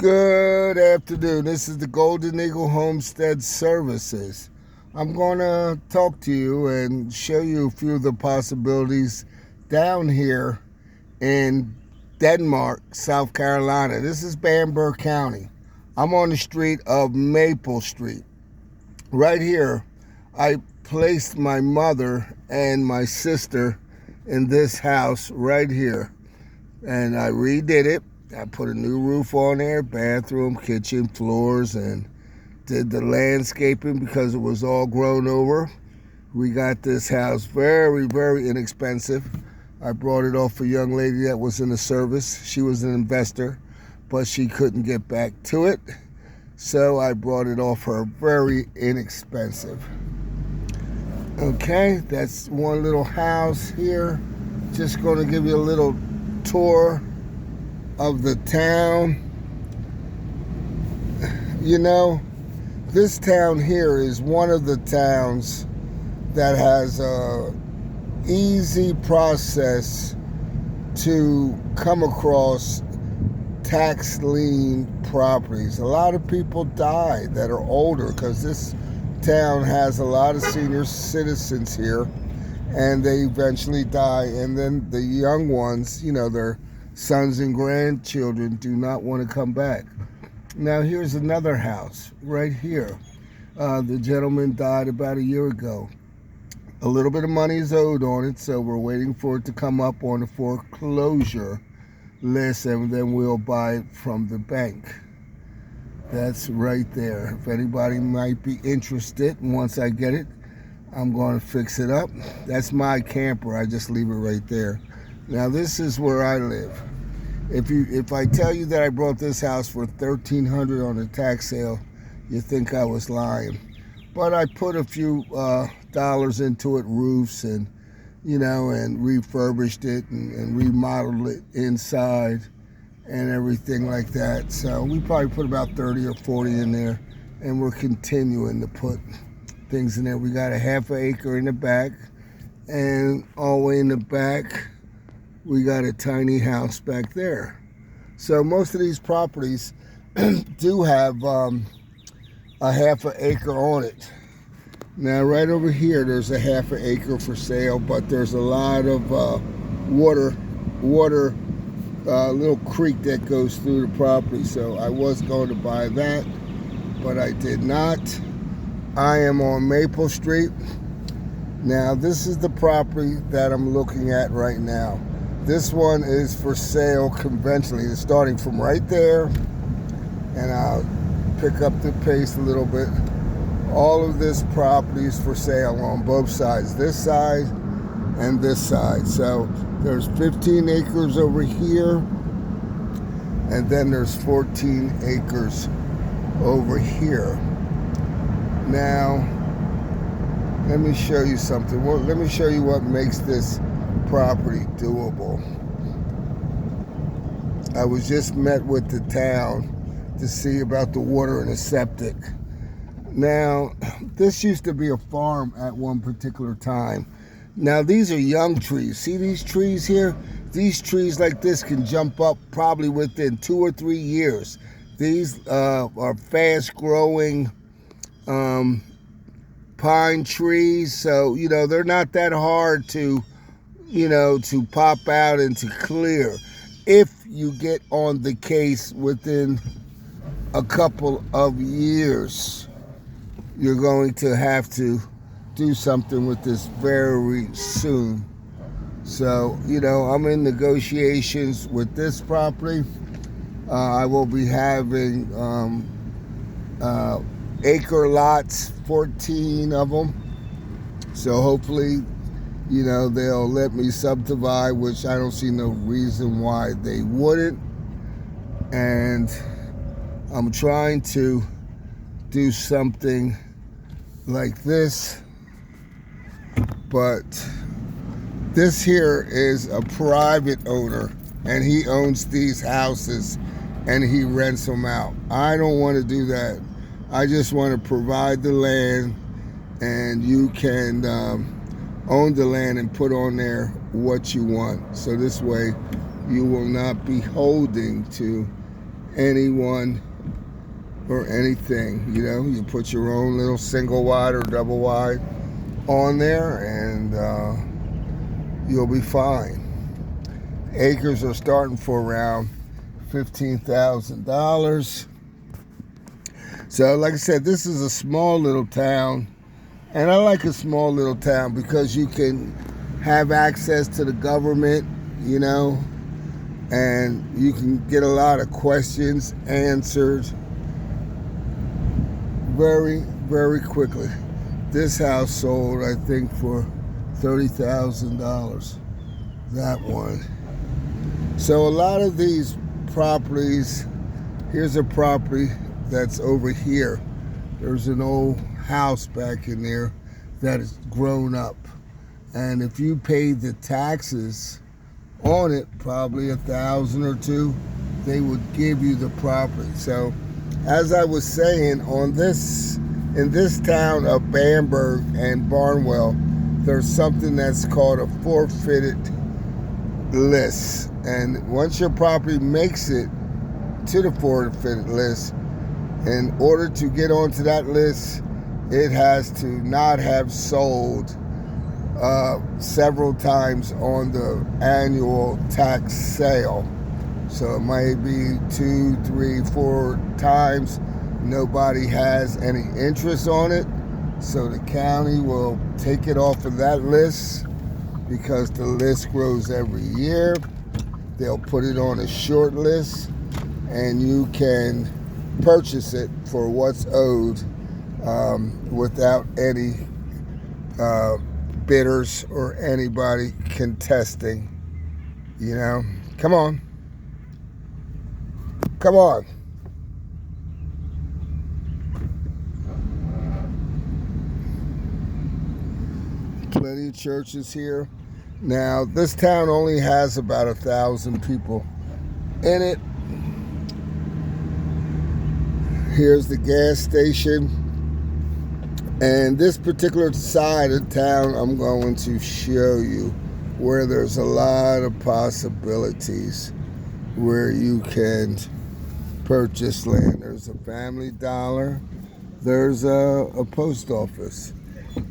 Good afternoon. This is the Golden Eagle Homestead Services. I'm going to talk to you and show you a few of the possibilities down here in Denmark, South Carolina. This is Bamberg County. I'm on the street of Maple Street. Right here, I placed my mother and my sister in this house right here. And I redid it. I put a new roof on there, bathroom, kitchen, floors, and did the landscaping because it was all grown over. We got this house very, very inexpensive. I brought it off a young lady that was in the service. She was an investor, but she couldn't get back to it. So I brought it off her very inexpensive. Okay, that's one little house here. Just going to give you a little tour of the town. You know, this town here is one of the towns that has a easy process to come across tax lien properties. A lot of people die that are older because this town has a lot of senior citizens here, and they eventually die, and then the young ones, you know, their sons and grandchildren do not want to come back. Now here's another house right here. The gentleman died about a year ago. A little bit of money is owed on it, so we're waiting for it to come up on the foreclosure list, and then we'll buy it from the bank. That's right there. If anybody might be interested, once I get it, I'm going to fix it up. That's my camper. I just leave it right there. Now this is where I live. If I tell you that I bought this house for $1,300 on a tax sale, you think I was lying. But I put a few dollars into it, roofs and, you know, and refurbished it and remodeled it inside and everything like that. So we probably put about 30 or 40 in there, and we're continuing to put things in there. We got a half an acre in the back, and all the way in the back we got a tiny house back there. So most of these properties do have a half an acre on it. Now right over here there's a half an acre for sale, but there's a lot of water, little creek that goes through the property. So I was going to buy that, but I did not. I am on Maple Street. Now this is the property that I'm looking at right now. This one is for sale conventionally. It's starting from right there, and I'll pick up the pace a little bit. All of this property is for sale on both sides, this side and this side. So there's 15 acres over here, and then there's 14 acres over here. Now, let me show you something. Well, let me show you what makes this property doable. I was just met with the town to see about the water and the septic. Now, this used to be a farm at one particular time. Now, these are young trees. See these trees here? These trees like this can jump up probably within 2 or 3 years. These are fast-growing pine trees, so, you know, they're not that hard to, you know, to pop out and to clear. If you get on the case within a couple of years, you're going to have to do something with this very soon. So, you know, I'm in negotiations with this property. I will be having acre lots, 14 of them. So hopefully, you know, they'll let me subdivide, which I don't see no reason why they wouldn't. And I'm trying to do something like this, but this here is a private owner, and he owns these houses and he rents them out. I don't want to do that. I just want to provide the land, and you can own the land and put on there what you want. So this way you will not be holding to anyone or anything. You know, you put your own little single wide or double wide on there, and you'll be fine. Acres are starting for around $15,000. So like I said, this is a small little town, and I like a small little town because you can have access to the government, you know, and you can get a lot of questions answered very, very quickly. This house sold, I think, for $30,000. That one. So a lot of these properties, here's a property that's over here. There's an old house back in there that is grown up. And if you paid the taxes on it, probably $1,000 or $2,000, they would give you the property. So as I was saying, in this town of Bamberg and Barnwell, there's something that's called a forfeited list. And once your property makes it to the forfeited list, in order to get onto that list, it has to not have sold several times on the annual tax sale. So it might be 2, 3, 4 times. Nobody has any interest on it, so the county will take it off of that list because the list grows every year. They'll put it on a short list, and you can purchase it for what's owed without any bidders or anybody contesting. You know, come on. Plenty of churches here. Now, this town only has about 1,000 people in it. Here's the gas station. And this particular side of town, I'm going to show you where there's a lot of possibilities where you can purchase land. There's a Family Dollar. There's a post office.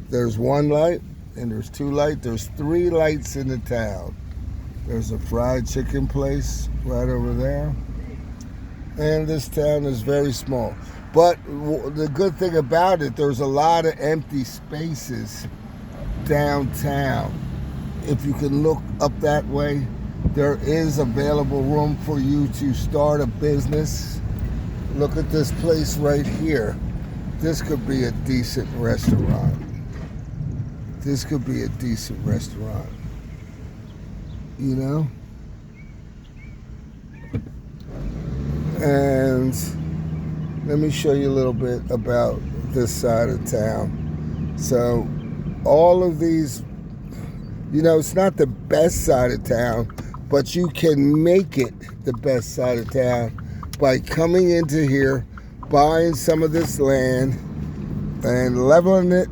There's one light, and there's 2 lights. There's 3 lights in the town. There's a fried chicken place right over there. And this town is very small. But the good thing about it, there's a lot of empty spaces downtown. If you can look up that way, there is available room for you to start a business. Look at this place right here. This could be a decent restaurant. This could be a decent restaurant. You know? And let me show you a little bit about this side of town. So all of these, you know, it's not the best side of town, but you can make it the best side of town by coming into here, buying some of this land and leveling it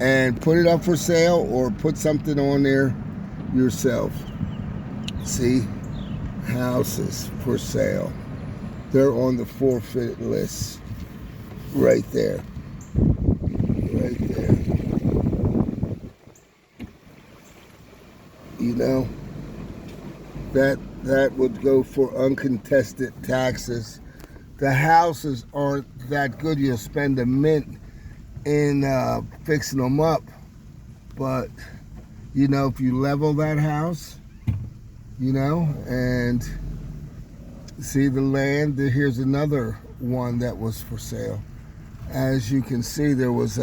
and put it up for sale, or put something on there yourself. See, houses for sale. They're on the forfeit list right there. Right there. You know, that would go for uncontested taxes. The houses aren't that good. You'll spend a mint in fixing them up. But, you know, if you level that house, you know, and see the land, here's another one that was for sale. As you can see, there was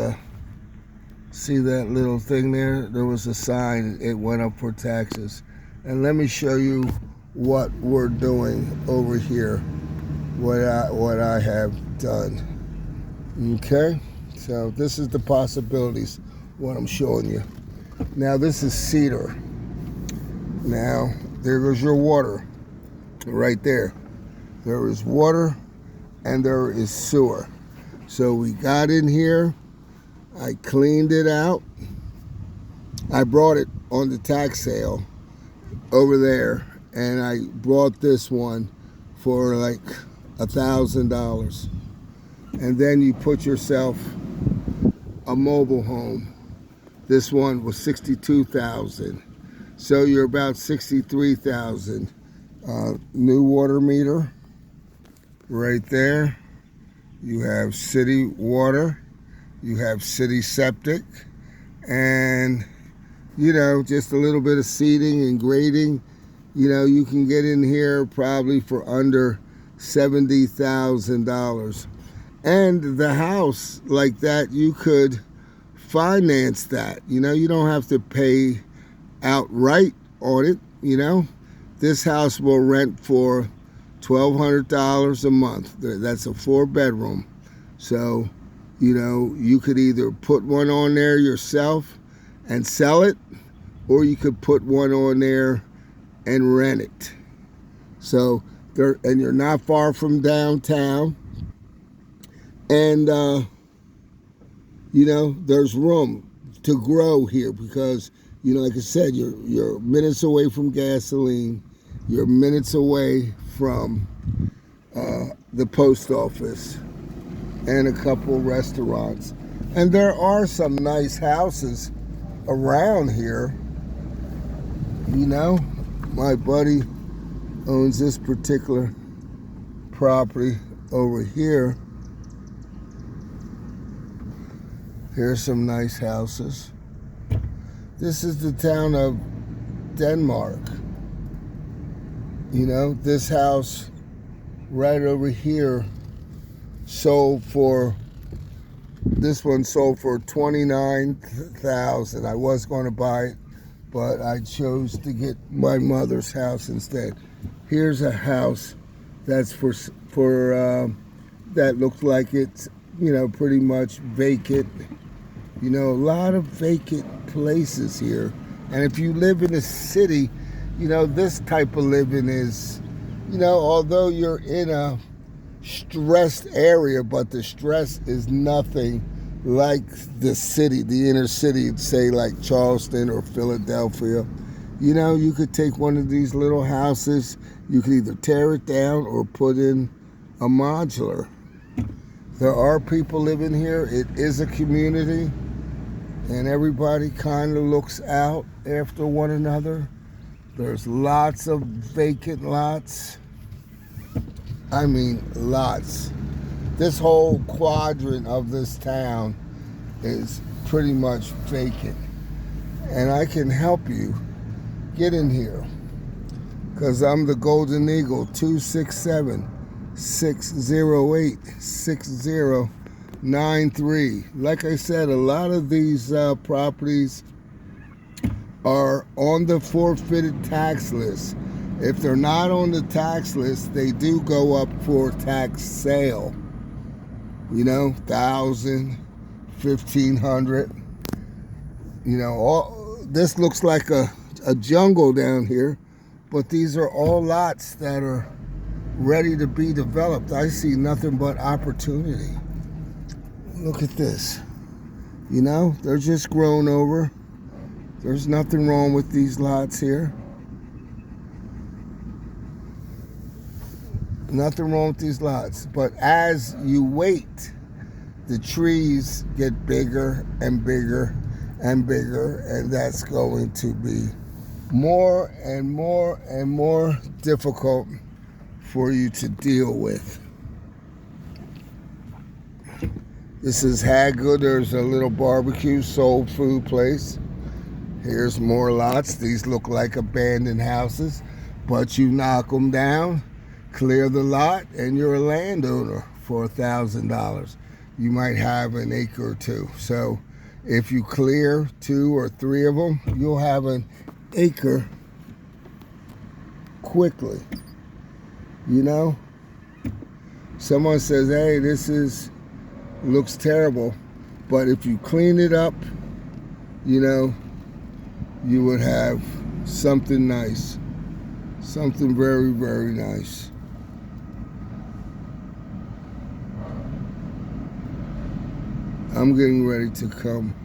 see that little thing there? There was a sign, it went up for taxes. And let me show you what we're doing over here, what I have done. Okay, so this is the possibilities, what I'm showing you. Now this is cedar. Now there goes your water right there. There is water and there is sewer. So we got in here, I cleaned it out. I brought it on the tax sale over there, and I brought this one for like $1,000. And then you put yourself a mobile home. This one was $62,000. So you're about $63,000. New water meter right there. You have city water. You have city septic. And, you know, just a little bit of seating and grading. You know, you can get in here probably for under $70,000. And the house like that, you could finance that. You know, you don't have to pay outright on it. You know, this house will rent for $1,200 a month. That's a 4-bedroom. So, you know, you could either put one on there yourself and sell it, or you could put one on there and rent it. So, and you're not far from downtown. And, you know, there's room to grow here because, you know, like I said, you're minutes away from gasoline. You're minutes away from the post office and a couple restaurants. And there are some nice houses around here. You know, my buddy owns this particular property over here. Here's some nice houses. This is the town of Denmark. You know, this house right over here this one sold for $29,000. I was going to buy it, but I chose to get my mother's house instead. Here's a house that's for that looks like it's, you know, pretty much vacant. You know, a lot of vacant places here. And if you live in a city, you know, this type of living is, you know, although you're in a stressed area, but the stress is nothing like the city, the inner city, say like Charleston or Philadelphia. You know, you could take one of these little houses, you could either tear it down or put in a modular. There are people living here. It is a community, and everybody kind of looks out after one another. There's lots of vacant lots. I mean, lots. This whole quadrant of this town is pretty much vacant. And I can help you get in here, because I'm the Golden Eagle, 267-608-6093. Like I said, a lot of these properties are on the forfeited tax list. If they're not on the tax list, they do go up for tax sale. You know, $1,000, $1,500. You know, this looks like a jungle down here, but these are all lots that are ready to be developed. I see nothing but opportunity. Look at this. You know, they're just grown over. There's nothing wrong with these lots here. Nothing wrong with these lots. But as you wait, the trees get bigger and bigger and bigger, and that's going to be more and more and more difficult for you to deal with. This is Haggood. There's a little barbecue soul food place. Here's more lots. These look like abandoned houses, but you knock them down, clear the lot, and you're a landowner for $1,000. You might have an acre or two. So if you clear 2 or 3 of them, you'll have an acre quickly. You know, someone says, hey, looks terrible, but if you clean it up, you know, you would have something nice, something very, very nice. I'm getting ready to come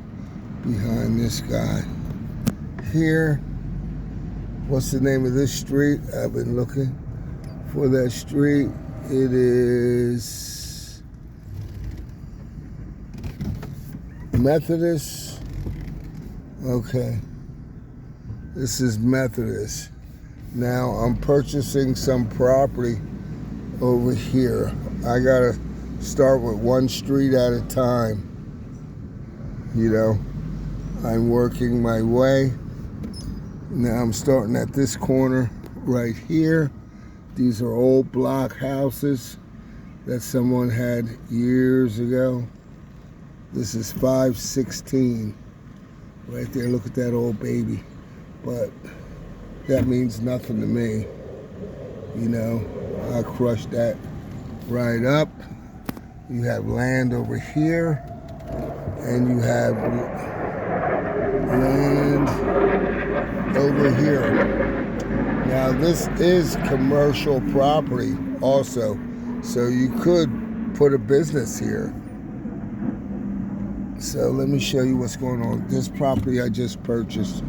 behind this guy here. What's the name of this street? I've been looking for that street. It is Methodist. Okay. This is Methodist. Now I'm purchasing some property over here. I gotta start with one street at a time. You know, I'm working my way. Now I'm starting at this corner right here. These are old block houses that someone had years ago. This is 516 right there. Look at that old baby. But that means nothing to me. You know, I crushed that right up. You have land over here, and you have land over here. Now this is commercial property also, so you could put a business here. So let me show you what's going on. This property I just purchased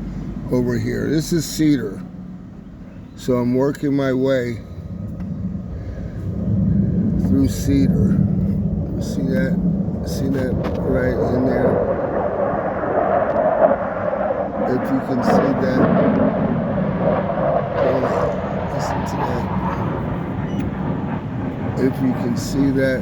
over here. This is Cedar. So I'm working my way through Cedar. See that? See that right in there? If you can see that. Listen to that. If you can see that.